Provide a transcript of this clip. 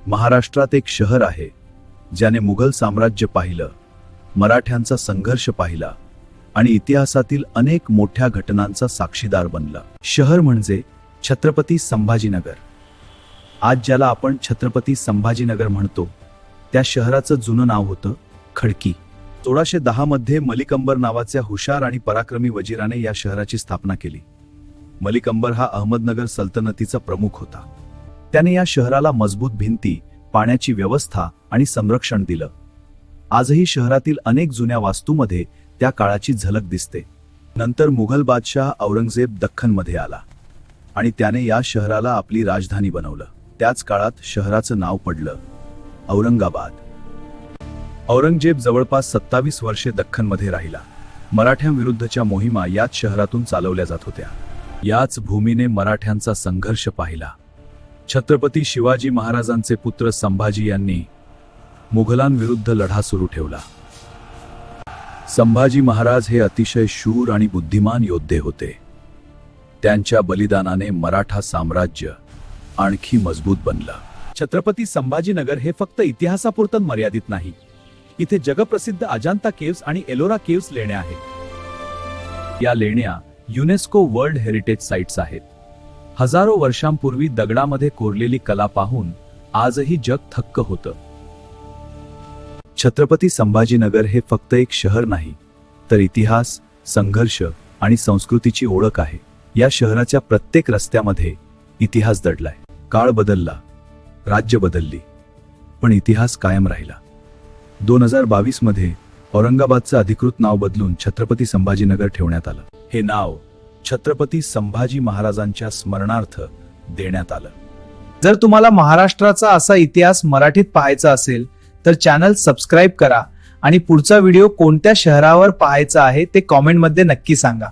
महाराष्ट्रात एक शहर आहे ज्याने मुघल साम्राज्य पाहिलं, मराठ्यांचा संघर्ष पाहिला आणि इतिहासातील अनेक मोठ्या घटनांचा साक्षीदार बनला। शहर म्हणजे छत्रपती संभाजीनगर। आज ज्याला आपण छत्रपती संभाजीनगर म्हणतो त्या शहराचं जुनं नाव होतं खडकी। 1610 मध्ये मलिक अंबर नावाच्या हुशार आणि पराक्रमी वजीराने या शहराची स्थापना केली। मलिक अंबर हा अहमदनगर सल्तनतीचा प्रमुख होता। त्याने या शहराला मजबूत भिंती, पाण्याची व्यवस्था आणि संरक्षण दिलं। आजही शहरातील अनेक जुन्या वास्तूमध्ये त्या काळाची झलक दिसते। नंतर मुघल बादशाह औरंगजेब दख्खनमध्ये आला आणि त्याने या शहराला आपली राजधानी बनवलं। त्याच काळात शहराचं नाव पडलं औरंगाबाद। औरंगजेब जवळपास 27 वर्षे दख्खनमध्ये राहिला। मराठ्यांविरुद्धच्या मोहिमा याच शहरातून चालवल्या जात होत्या। याच भूमीने मराठ्यांचा संघर्ष पाहिला। छत्रपती शिवाजी महाराजांचे पुत्र संभाजी यांनी मुघलांविरुद्ध लढा सुरू ठेवला। संभाजी महाराज हे अतिशय शूर आणि बुद्धिमान योद्धे होते। त्यांच्या बलिदानाने मराठा साम्राज्य आणखी मजबूत बनलं। छत्रपती संभाजीनगर हे फक्त इतिहासापुरतं मर्यादित नाही। इथे जगप्रसिद्ध अजांता केव्स आणि एलोरा केव्स लेण्या आहेत। या लेण्या युनेस्को वर्ल्ड हेरिटेज साइट्स आहेत। हजारो वर्षांपूर्वी दगडामध्ये कोरलेली कला पाहून आजही जग थक्क होतं। छत्रपती संभाजीनगर हे फक्त एक शहर नाही, तर इतिहास, संघर्ष आणि संस्कृतीची ओळख आहे। या शहराच्या प्रत्येक रस्त्यामध्ये इतिहास दडलाय। काळ बदलला, राज्य बदलली, पण इतिहास कायम राहिला। 2022 मध्ये औरंगाबादचं अधिकृत नाव बदलून छत्रपती संभाजीनगर ठेवण्यात आलं। हे नाव छत्रपती संभाजी महाराजांच्या स्मरणार्थ देण्यात आलं। जर तुम्हाला महाराष्ट्राचा असा इतिहास मराठीत पाहायचा असेल तर चॅनल सबस्क्राइब करा आणि पुढचा व्हिडिओ कोणत्या शहरावर पाहायचा आहे ते कमेंटमध्ये नक्की सांगा।